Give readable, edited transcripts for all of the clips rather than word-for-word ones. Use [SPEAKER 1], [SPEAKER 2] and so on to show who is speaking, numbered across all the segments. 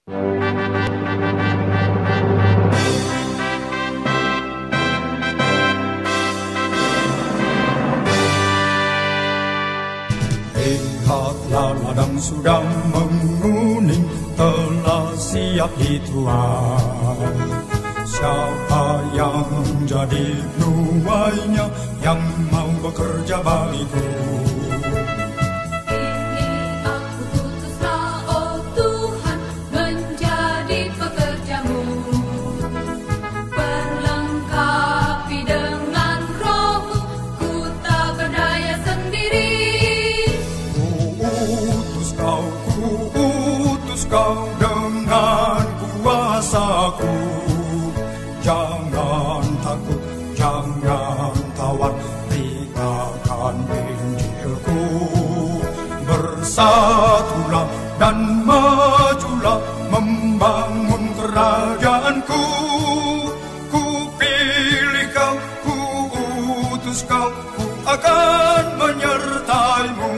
[SPEAKER 1] Lihatlah ladang sudah menguning, telah siap dituai. Siapa yang jadi nuainya, yang mau bekerja bagiku?
[SPEAKER 2] Ini aku putuslah, oh Tuhan, menjadi pekerjamu. Perlengkapi dengan rohmu, ku tak berdaya sendiri. Ku utus kau dengan kuasaku. Jangan takut, jangan tawar, beritakan Injilku. Bersatulah dan majulah membangun kerajaanku. Ku pilih kau, ku utus kau, ku akan menyertaimu.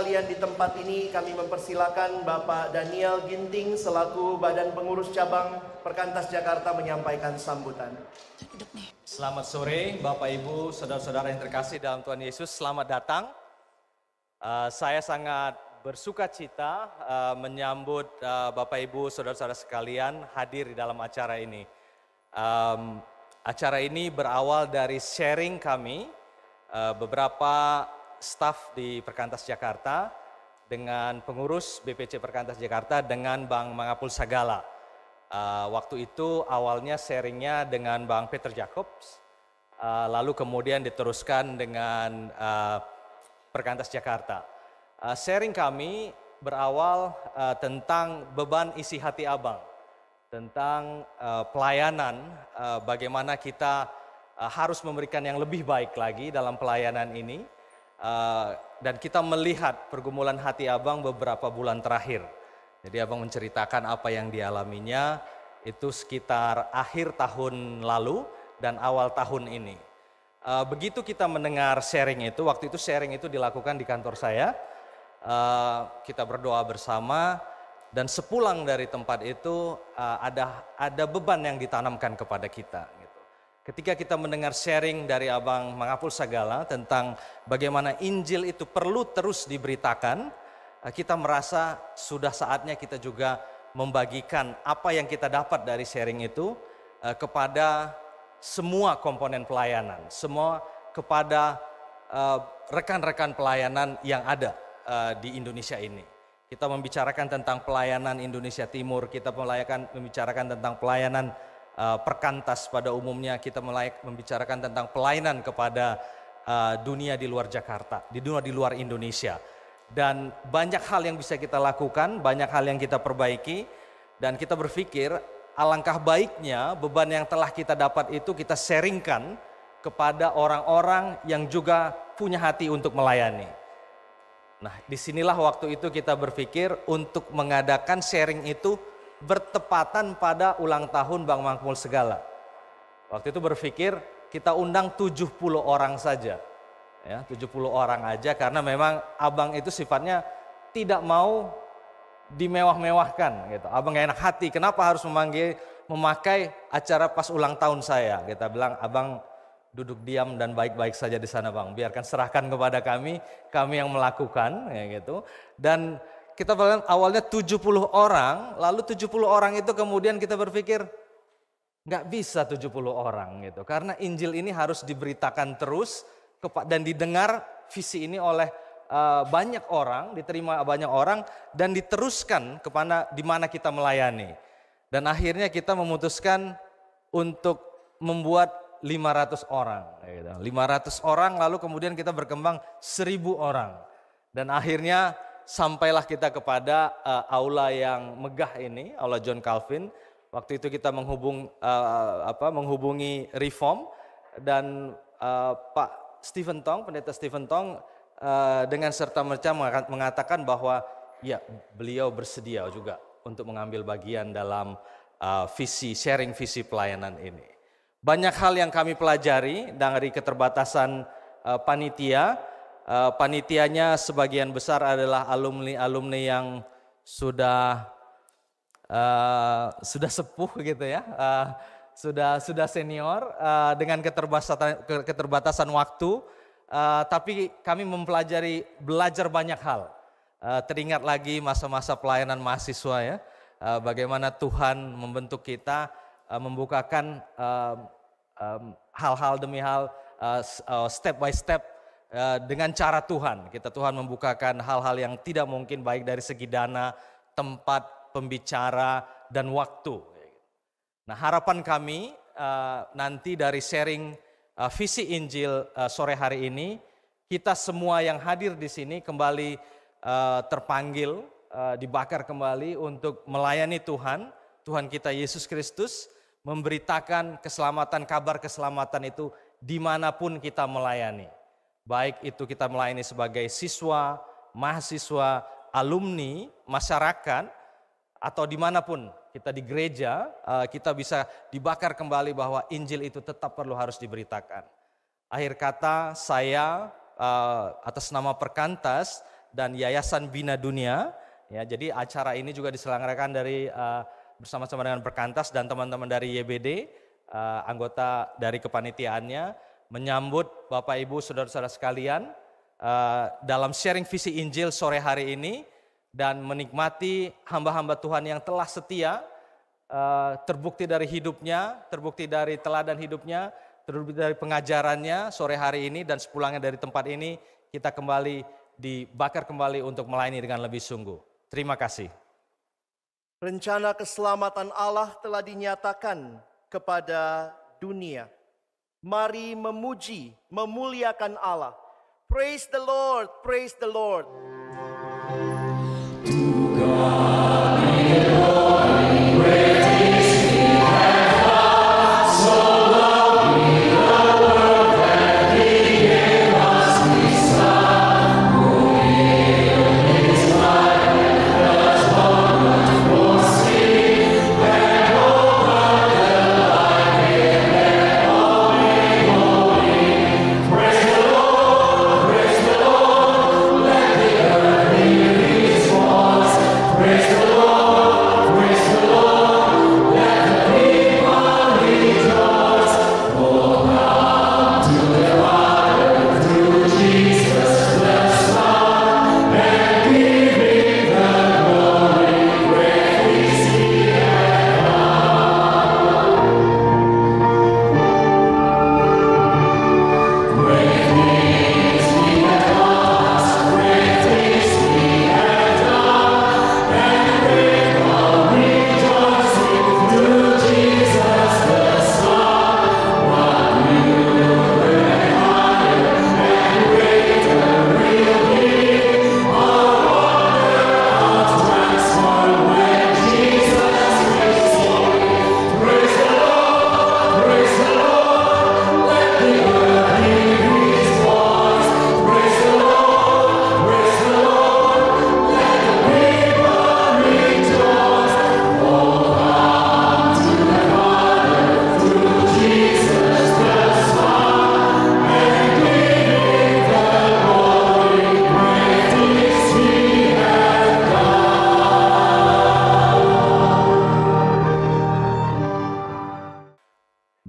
[SPEAKER 3] sekalian di tempat ini kami mempersilakan Bapak Daniel Ginting selaku Badan Pengurus Cabang Perkantas Jakarta menyampaikan sambutan.
[SPEAKER 4] Selamat sore Bapak Ibu, saudara-saudara yang terkasih dalam Tuhan Yesus, selamat datang. Saya sangat bersuka cita menyambut Bapak Ibu, saudara-saudara sekalian hadir di dalam acara ini. Acara ini berawal dari sharing kami, beberapa staf di Perkantas Jakarta dengan pengurus BPC Perkantas Jakarta dengan Bang Mangapul Sagala. Waktu itu awalnya sharingnya dengan Bang Peter Jacobs, lalu kemudian diteruskan dengan Perkantas Jakarta. Sharing kami berawal tentang beban isi hati abang, tentang pelayanan, bagaimana kita harus memberikan yang lebih baik lagi dalam pelayanan ini. Dan kita melihat pergumulan hati Abang beberapa bulan terakhir. Jadi Abang menceritakan apa yang dialaminya itu sekitar akhir tahun lalu dan awal tahun ini. Begitu kita mendengar sharing itu, waktu itu sharing itu dilakukan di kantor saya. Kita berdoa bersama dan sepulang dari tempat itu ada beban yang ditanamkan kepada kita. Ketika kita mendengar sharing dari Abang Mangapul Sagala tentang bagaimana Injil itu perlu terus diberitakan, kita merasa sudah saatnya kita juga membagikan apa yang kita dapat dari sharing itu kepada semua komponen pelayanan, semua kepada rekan-rekan pelayanan yang ada di Indonesia ini. Kita membicarakan tentang pelayanan Indonesia Timur, kita membicarakan tentang pelayanan perkantas pada umumnya, kita membicarakan tentang pelayanan kepada dunia di luar Jakarta, di dunia di luar Indonesia. Dan banyak hal yang bisa kita lakukan, banyak hal yang kita perbaiki, dan kita berpikir alangkah baiknya beban yang telah kita dapat itu kita sharingkan kepada orang-orang yang juga punya hati untuk melayani. Nah, disinilah waktu itu kita berpikir untuk mengadakan sharing itu bertepatan pada ulang tahun Bang Mangapul Sagala. Waktu itu berpikir kita undang 70 orang saja. Ya, 70 orang aja karena memang Abang itu sifatnya tidak mau dimewah-mewahkan gitu. Abang gak enak hati, kenapa harus memakai acara pas ulang tahun saya? Kita bilang, Abang duduk diam dan baik-baik saja di sana Bang. Biarkan serahkan kepada kami yang melakukan ya gitu. Dan kita bilang awalnya 70 orang, lalu 70 orang itu kemudian kita berpikir nggak bisa 70 orang gitu. Karena Injil ini harus diberitakan terus dan didengar visi ini oleh banyak orang, diterima banyak orang dan diteruskan kepada di mana kita melayani. Dan akhirnya kita memutuskan untuk membuat 500 orang. Gitu. 500 orang lalu kemudian kita berkembang 1000 orang. Dan akhirnya sampailah kita kepada aula yang megah ini, aula John Calvin. Waktu itu kita menghubungi Reform dan Pak Stephen Tong, pendeta Stephen Tong dengan serta-merta mengatakan bahwa ya beliau bersedia juga untuk mengambil bagian dalam sharing visi pelayanan ini. Banyak hal yang kami pelajari dari keterbatasan panitia. Panitianya sebagian besar adalah alumni-alumni yang sudah sepuh gitu ya, sudah senior dengan keterbatasan waktu, tapi kami belajar banyak hal. Teringat lagi masa-masa pelayanan mahasiswa ya, bagaimana Tuhan membentuk kita, membukakan hal-hal demi hal, step by step. Dengan cara Tuhan membukakan hal-hal yang tidak mungkin baik dari segi dana, tempat, pembicara, dan waktu. Nah, harapan kami nanti dari sharing visi Injil sore hari ini, kita semua yang hadir di sini kembali terpanggil, dibakar kembali untuk melayani Tuhan kita Yesus Kristus, memberitakan keselamatan, kabar keselamatan itu dimanapun kita melayani. Baik itu kita melayani sebagai siswa, mahasiswa, alumni, masyarakat, atau dimanapun kita di gereja, kita bisa dibakar kembali bahwa Injil itu tetap harus diberitakan. Akhir kata saya atas nama Perkantas dan Yayasan Bina Dunia, ya, jadi acara ini juga diselenggarakan bersama-sama dengan Perkantas dan teman-teman dari YBD, anggota dari kepanitiaannya, menyambut Bapak Ibu saudara-saudara sekalian dalam sharing visi Injil sore hari ini dan menikmati hamba-hamba Tuhan yang telah setia, terbukti dari hidupnya, terbukti dari teladan hidupnya, terbukti dari pengajarannya sore hari ini, dan sepulangnya dari tempat ini kita kembali dibakar kembali untuk melayani dengan lebih sungguh. Terima kasih.
[SPEAKER 3] Rencana keselamatan Allah telah dinyatakan kepada dunia. Mari memuji, memuliakan Allah. Praise the Lord, praise the Lord.
[SPEAKER 2] To God be glory, great is He has done, so lovely the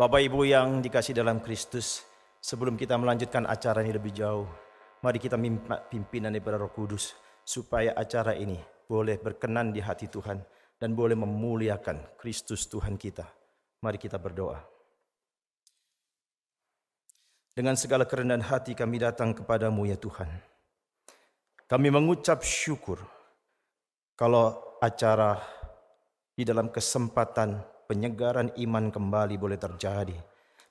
[SPEAKER 5] Bapak Ibu yang dikasih dalam Kristus, sebelum kita melanjutkan acara ini lebih jauh, mari kita minta pimpinan daripada Roh Kudus supaya acara ini boleh berkenan di hati Tuhan dan boleh memuliakan Kristus Tuhan kita. Mari kita berdoa. Dengan segala kerendahan hati kami datang kepadamu ya Tuhan. Kami mengucap syukur kalau acara di dalam kesempatan penyegaran iman kembali boleh terjadi.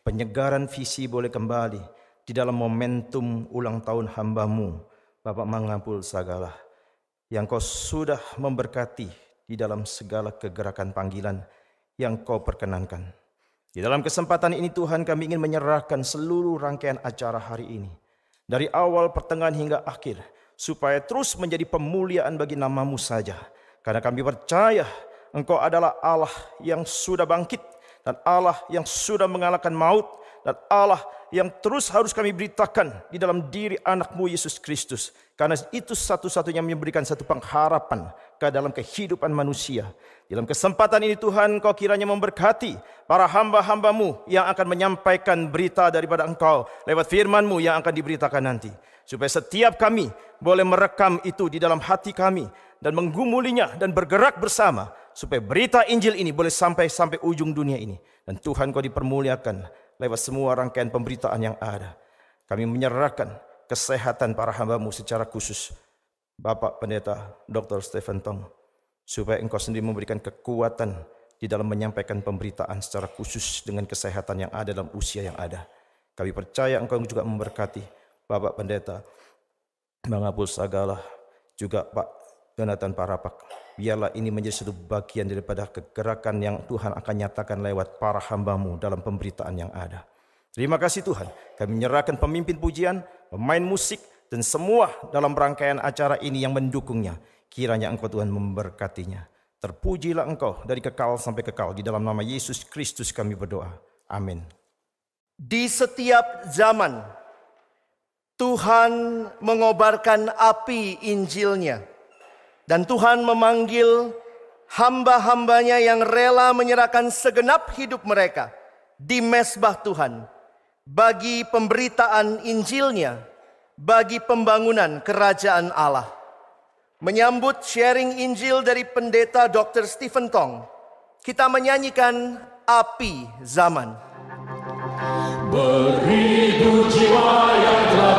[SPEAKER 5] Penyegaran visi boleh kembali di dalam momentum ulang tahun hamba-Mu, Bapak Mangapul Sagala, yang Kau sudah memberkati di dalam segala kegerakan panggilan yang Kau perkenankan. Di dalam kesempatan ini Tuhan, kami ingin menyerahkan seluruh rangkaian acara hari ini, dari awal, pertengahan hingga akhir, supaya terus menjadi pemuliaan bagi nama-Mu saja. Karena kami percaya Engkau adalah Allah yang sudah bangkit, dan Allah yang sudah mengalahkan maut, dan Allah yang terus harus kami beritakan di dalam diri anak-Mu Yesus Kristus. Karena itu satu-satunya memberikan satu pengharapan ke dalam kehidupan manusia. Dalam kesempatan ini Tuhan, Kau kiranya memberkati para hamba-hamba-Mu yang akan menyampaikan berita daripada Engkau lewat firman-Mu yang akan diberitakan nanti. Supaya setiap kami boleh merekam itu di dalam hati kami dan menggumulinya dan bergerak bersama. Supaya berita Injil ini boleh sampai ujung dunia ini. Dan Tuhan Kau dipermuliakan lewat semua rangkaian pemberitaan yang ada. Kami menyerahkan kesehatan para hamba-Mu secara khusus Bapak Pendeta Dr. Stephen Tong, supaya Engkau sendiri memberikan kekuatan di dalam menyampaikan pemberitaan secara khusus dengan kesehatan yang ada dalam usia yang ada. Kami percaya Engkau juga memberkati Bapak Pendeta Mangapul Sagala, juga Pak Jonathan Parapak. Biarlah ini menjadi satu bagian daripada kegerakan yang Tuhan akan nyatakan lewat para hamba-Mu dalam pemberitaan yang ada. Terima kasih Tuhan, kami menyerahkan pemimpin pujian, pemain musik, dan semua dalam rangkaian acara ini yang mendukungnya. Kiranya Engkau Tuhan memberkatinya. Terpujilah Engkau dari kekal sampai kekal. Di dalam nama Yesus Kristus kami berdoa. Amin.
[SPEAKER 3] Di setiap zaman, Tuhan mengobarkan api Injil-Nya. Dan Tuhan memanggil hamba-hambanya yang rela menyerahkan segenap hidup mereka di mezbah Tuhan. Bagi pemberitaan Injil-Nya, bagi pembangunan kerajaan Allah. Menyambut sharing Injil dari Pendeta Dr. Stephen Tong, kita menyanyikan Api Zaman.
[SPEAKER 2] Beribu jiwa yang telah